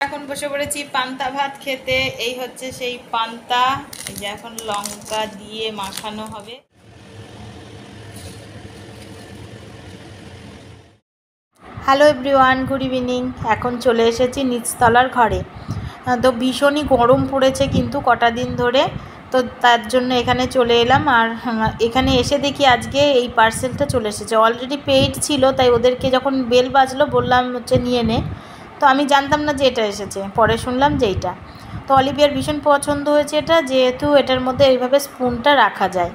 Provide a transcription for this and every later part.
এখন বসে পড়েছি পান্তা ভাত খেতে। এই হচ্ছে সেই পান্তা, এই যে এখন লঙ্কা দিয়ে মাখানো হবে। Hello everyone, good evening. এখন চলে এসেছি নিচতলার ঘরে। তো ভীষণই গরম পড়েছে কিন্তু কটা দিন ধরে, তো তার জন্য এখানে চলে এলাম। আর এখানে এসে দেখি আজকে এই পার্সেলটা চলে এসেছে। অলরেডি পেইড ছিল, তাই ওদেরকে যখন বেল বাজলো বললাম হচ্ছে নিয়ে নে। তো আমি জানতাম না যে এটা এসেছে, পরে শুনলাম যে এইটা। তো অলিভিয়ার ভীষণ পছন্দ হয়েছে এটা, যেহেতু এটার মধ্যে এইভাবে স্পুনটা রাখা যায়।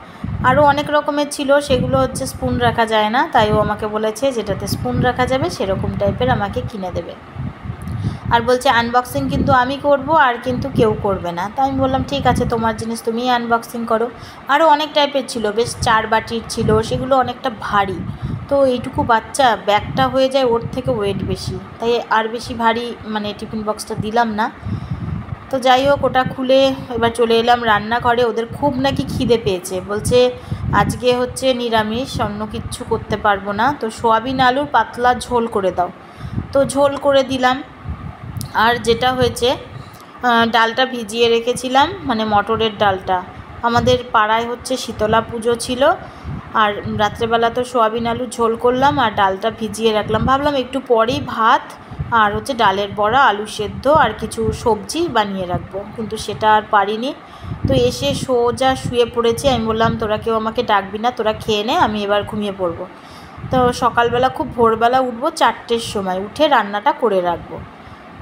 আরও অনেক রকমের ছিল, সেগুলো হচ্ছে স্পুন রাখা যায় না, তাই ও আমাকে বলেছে যেটাতে স্পুন রাখা যাবে সেরকম টাইপের আমাকে কিনে দেবে। আর বলছে আনবক্সিং কিন্তু আমি করব, আর কিন্তু কেউ করবে না। তাই আমি বললাম ঠিক আছে, তোমার জিনিস তুমিই আনবক্সিং করো। আরও অনেক টাইপের ছিল, বেশ 4 বাটির ছিল, সেগুলো অনেকটা ভারী। তো এইটুকু বাচ্চা ব্যাগটা হয়ে যায় ওর থেকে ওয়েট বেশি, তাই আর বেশি ভারী মানে টিফিন বক্সটা দিলাম না। তো যাই হোক, ওটা খুলে এবার চলে এলাম রান্নাঘরে। ওদের খুব নাকি খিদে পেয়েছে, বলছে আজকে হচ্ছে নিরামিষ, অন্য কিচ্ছু করতে পারবো না, তো সোয়াবিন আলুর পাতলা ঝোল করে দাও। তো ঝোল করে দিলাম। আর যেটা হয়েছে, ডালটা ভিজিয়ে রেখেছিলাম, মানে মটরের ডালটা। আমাদের পাড়ায় হচ্ছে শীতলা পুজো ছিল, আর রাত্রেবেলা তো সোয়াবিন আলু ঝোল করলাম আর ডালটা ভিজিয়ে রাখলাম। ভাবলাম একটু পরেই ভাত আর হচ্ছে ডালের বড়া, আলু সেদ্ধ আর কিছু সবজি বানিয়ে রাখবো, কিন্তু সেটা আর পারিনি। তো এসে সোজা শুয়ে পড়েছি। আমি বললাম তোরা কেউ আমাকে ডাকবি না, তোরা খেয়ে নে, আমি এবার ঘুমিয়ে পড়বো। তো সকালবেলা খুব ভোরবেলা উঠবো, 4টের সময় উঠে রান্নাটা করে রাখবো।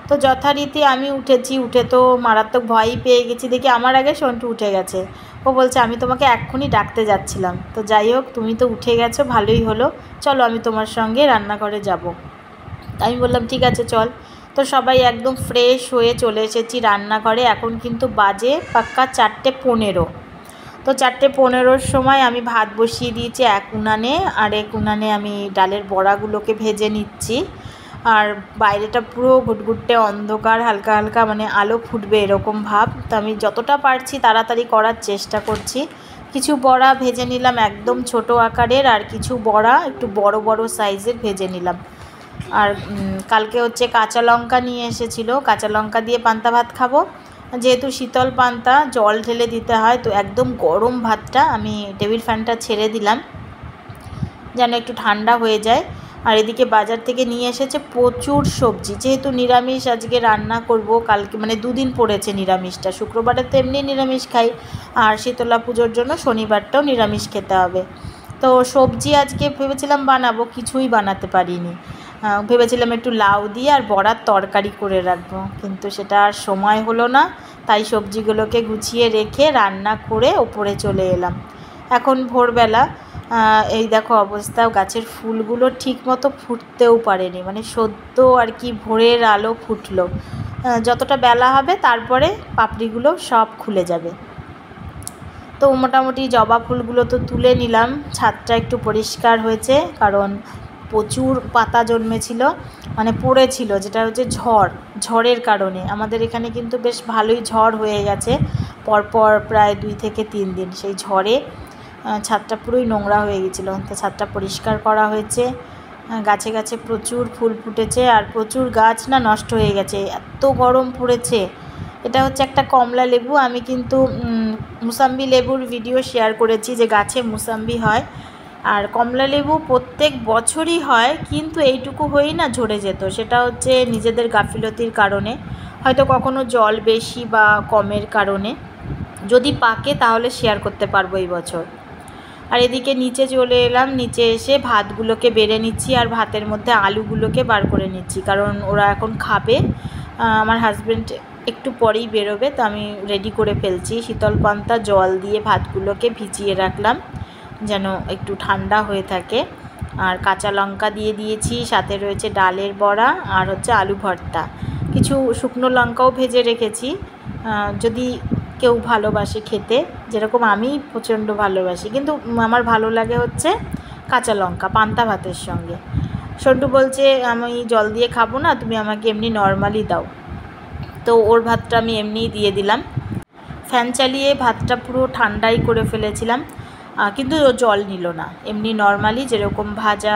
তো যথারীতি আমি উঠেছি, উঠে তো মারাত্মক ভয়ই পেয়ে গেছি, দেখি আমার আগে সন্টু উঠে গেছে। ও বলছে আমি তোমাকে এক্ষুনি ডাকতে যাচ্ছিলাম। তো যাই হোক, তুমি তো উঠে গেছো, ভালোই হলো, চলো আমি তোমার সঙ্গে রান্নাঘরে যাব। আমি বললাম ঠিক আছে চল। তো সবাই একদম ফ্রেশ হয়ে চলে এসেছি রান্নাঘরে। এখন কিন্তু বাজে পাক্কা 4:15। তো 4:15-র সময় আমি ভাত বসিয়ে দিয়েছি এক উনানে, আর এক উনানে আমি ডালের বড়াগুলোকে ভেজে নিচ্ছি। আর বাইরেটা পুরো ঘুটঘুটে অন্ধকার, হালকা হালকা মানে আলো ফুটবে এরকম ভাব। তো আমি যতটা পারছি তাড়াতাড়ি করার চেষ্টা করছি। কিছু বড়া ভেজে নিলাম একদম ছোট আকারের, আর কিছু বড়া একটু বড় বড় সাইজের ভেজে নিলাম। আর কালকে হচ্ছে কাঁচা লঙ্কা নিয়ে এসেছিলো, কাঁচা লঙ্কা দিয়ে পান্তা ভাত খাবো। যেহেতু শীতল পান্তা, জল ঢেলে দিতে হয়, তো একদম গরম ভাতটা আমি টেবিল ফ্যানটা ছেড়ে দিলাম যেন একটু ঠান্ডা হয়ে যায়। আর এদিকে বাজার থেকে নিয়ে এসেছে প্রচুর সবজি, যেহেতু নিরামিষ আজকে রান্না করব। কালকে মানে 2 দিন পড়েছে নিরামিষটা, শুক্রবারে তো এমনি নিরামিষ খাই, আর শীতলা পুজোর জন্য শনিবারটাও নিরামিষ খেতে হবে। তো সবজি আজকে ভেবেছিলাম বানাবো, কিছুই বানাতে পারিনি। ভেবেছিলাম একটু লাউ দিয়ে আর বড়ার তরকারি করে রাখবো, কিন্তু সেটা আর সময় হলো না। তাই সবজিগুলোকে গুছিয়ে রেখে রান্না করে ওপরে চলে এলাম। এখন ভোরবেলা, এই দেখো অবস্থা, গাছের ফুলগুলো ঠিক মতো ফুটতেও পারেনি, মানে সদ্য আর কি ভোরের আলো ফুটলো। যতটা বেলা হবে তারপরে পাপড়িগুলো সব খুলে যাবে। তো মোটামুটি জবা ফুলগুলো তো তুলে নিলাম, ছাদটা একটু পরিষ্কার হয়েছে, কারণ প্রচুর পাতা জন্মেছিল, মানে পড়েছিল, যেটা হচ্ছে ঝড়ের কারণে। আমাদের এখানে কিন্তু বেশ ভালোই ঝড় হয়ে গেছে পরপর প্রায় 2 থেকে 3 দিন। সেই ঝড়ে ছাদটা পুরোই নোংরা হয়ে গেছিলো, তো ছাদটা পরিষ্কার করা হয়েছে। গাছে গাছে প্রচুর ফুল ফুটেছে, আর প্রচুর গাছ না নষ্ট হয়ে গেছে, এত গরম পড়েছে। এটা হচ্ছে একটা কমলা লেবু। আমি কিন্তু মুসাম্বি লেবুর ভিডিও শেয়ার করেছি, যে গাছে মুসাম্বি হয়, আর কমলা লেবু প্রত্যেক বছরই হয়, কিন্তু এইটুকু হয়েই না ঝরে যেত। সেটা হচ্ছে নিজেদের গাফিলতির কারণে, হয়তো কখনো জল বেশি বা কমের কারণে। যদি পাকে তাহলে শেয়ার করতে পারবো এই বছর। আর এদিকে নিচে চলে এলাম, নিচে এসে ভাতগুলোকে বেড়ে নিচ্ছি, আর ভাতের মধ্যে আলুগুলোকে বার করে নিচ্ছি, কারণ ওরা এখন খাবে। আমার হাজব্যান্ড একটু পরেই বেরোবে, তো আমি রেডি করে ফেলছি। শীতল পান্তা জল দিয়ে ভাতগুলোকে ভিজিয়ে রাখলাম যেন একটু ঠান্ডা হয়ে থাকে। আর কাঁচা লঙ্কা দিয়ে দিয়েছি, সাথে রয়েছে ডালের বড়া আর হচ্ছে আলু ভর্তা। কিছু শুকনো লঙ্কাও ভেজে রেখেছি, যদি কেউ ভালোবাসে খেতে, যেরকম আমি প্রচণ্ড ভালোবাসি, কিন্তু আমার ভালো লাগে হচ্ছে কাঁচা লঙ্কা পান্তা ভাতের সঙ্গে। সন্টু বলছে আমি জল দিয়ে খাবো না, তুমি আমাকে এমনি নর্মালি দাও। তো ওর ভাতটা আমি এমনিই দিয়ে দিলাম। ফ্যান চালিয়ে ভাতটা পুরো ঠান্ডাই করে ফেলেছিলাম, কিন্তু ও জল নিল না, এমনি নর্মালি যেরকম ভাজা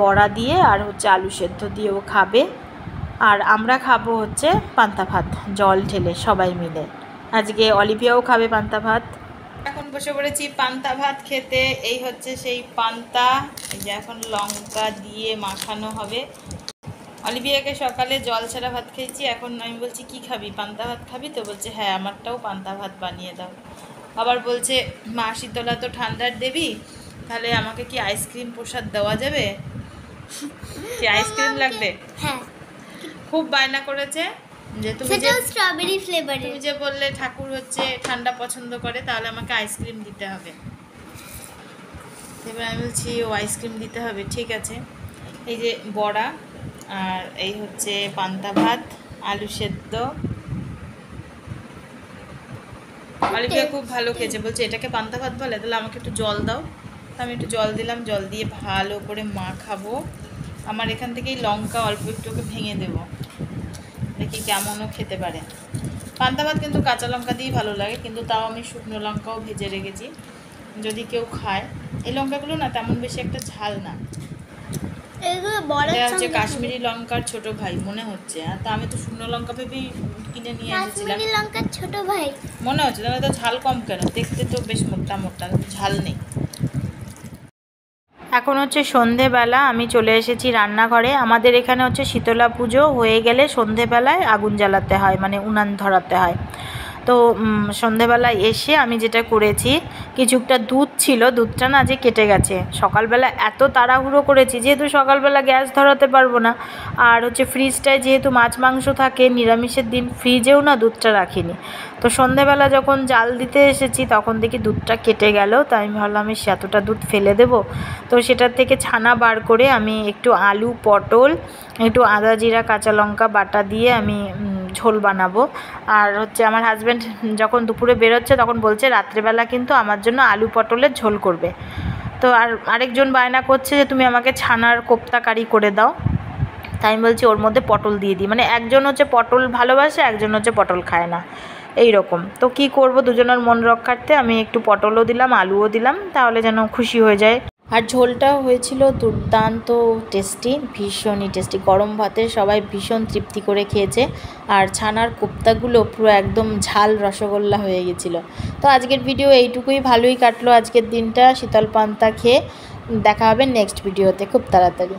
বড়া দিয়ে আর হচ্ছে আলু সেদ্ধ দিয়েও খাবে। আর আমরা খাবো হচ্ছে পান্তা ভাত জল ঢেলে সবাই মিলে। আজকে অলিভিয়াও খাবে পান্তা ভাত। এখন বসে পড়েছি পান্তা ভাত খেতে। এই হচ্ছে সেই পান্তা, এই যে এখন লঙ্কা দিয়ে মাখানো হবে। অলিভিয়াকে সকালে জল ছাড়া ভাত খেয়েছি, এখন আমি বলছি কি খাবি, পান্তা ভাত খাবি তো? বলছে হ্যাঁ আমারটাও পান্তা ভাত বানিয়ে দাও। আবার বলছে মা শীতলা তো ঠান্ডার দেবী, তাহলে আমাকে কি আইসক্রিম প্রসাদ দেওয়া যাবে? কি আইসক্রিম লাগবে? হ্যাঁ, খুব বায়না করেছে যে তুমি যে স্ট্রবেরি ফ্লেভারের, তুমি যে বললে ঠাকুর হচ্ছে ঠান্ডা পছন্দ করে, তাহলে আমাকে আইসক্রিম দিতে হবে। এবার আমি বলছি ও আইসক্রিম দিতে হবে, ঠিক আছে। এই যে বড়া, আর এই হচ্ছে পান্তা ভাত, আলু সেদ্ধ। অলিভিয়া খুব ভালো খেয়েছে, বলছে এটাকে পান্তা ভাত বলে, তাহলে আমাকে একটু জল দাও। আমি একটু জল দিলাম, জল দিয়ে ভালো করে মাখাবো। আমার এখান থেকেই লঙ্কা অল্প একটু ভেঙে দেবো, দেখি কেমনও খেতে পারে। পান্তা ভাত কিন্তু কাঁচা লঙ্কা দিয়েই ভালো লাগে, কিন্তু তাও আমি শুকনো লঙ্কাও ভেজে রেখেছি যদি কেউ খায়। এই লঙ্কাগুলো না তেমন বেশি একটা ঝাল না, এটা হচ্ছে কাশ্মীরি লঙ্কার ছোট ভাই মনে হচ্ছে। তা আমি তো শুকনো লঙ্কা ভেবেই কিনে নিয়ে এসেছিলাম। কাশ্মীরি লঙ্কার ছোট ভাই মনে হচ্ছে, তাহলে তো ঝাল কম কেন? দেখতে তো বেশ মোটা মোটা, ঝাল নেই। এখন হচ্ছে সন্ধেবেলা, আমি চলে এসেছি রান্নাঘরে। আমাদের এখানে হচ্ছে শীতলা পুজো হয়ে গেলে সন্ধেবেলায় আগুন জ্বালাতে হয়, মানে উনান ধরাতে হয়। তো সন্ধেবেলায় এসে আমি যেটা করেছি, কিছুটা দুধ ছিল, দুধটা না যে কেটে গেছে। সকালবেলা এত তাড়াহুড়ো করেছি, যেহেতু সকালবেলা গ্যাস ধরাতে পারবো না, আর হচ্ছে ফ্রিজটায় যেহেতু মাছ মাংস থাকে, নিরামিষের দিন ফ্রিজেও না দুধটা রাখিনি। তো সন্ধেবেলা যখন জাল দিতে এসেছি তখন দেখি দুধটা কেটে গেল। তাই আমি ভাবলাম আমি এতটা দুধ ফেলে দেবো। তো সেটার থেকে ছানা বার করে আমি একটু আলু, পটল, একটু আদা জিরা কাঁচা লঙ্কা বাটা দিয়ে আমি ঝোল বানাবো। আর হচ্ছে আমার হাজব্যান্ড যখন দুপুরে বেরোচ্ছে তখন বলছে রাত্রেবেলা কিন্তু আমার জন্য আলু পটলের ঝোল করবে। তো আরেকজন বায়না করছে যে তুমি আমাকে ছানার কোপ্তা কারি করে দাও। তাই আমি বলছি ওর মধ্যে পটল দিয়ে দিই, মানে একজন হচ্ছে পটল ভালোবাসে, একজন হচ্ছে পটল খায় না, এই রকম। তো কি করব, দুজনের মন রক্ষার্থে আমি একটু পটলও দিলাম, আলুও দিলাম, তাহলে যেন খুশি হয়ে যায়। আর ঝোলটাও হয়েছিল দুর্দান্ত টেস্টি, ভীষণই টেস্টি। গরম ভাতে সবাই ভীষণ তৃপ্তি করে খেয়েছে। আর ছানার কোপ্তাগুলো পুরো একদম ঝাল রসগোল্লা হয়ে গেছিলো। তো আজকের ভিডিও এইটুকুই, ভালোই কাটলো আজকের দিনটা শীতল পান্তা খেয়ে। দেখা হবে নেক্সট ভিডিওতে খুব তাড়াতাড়ি।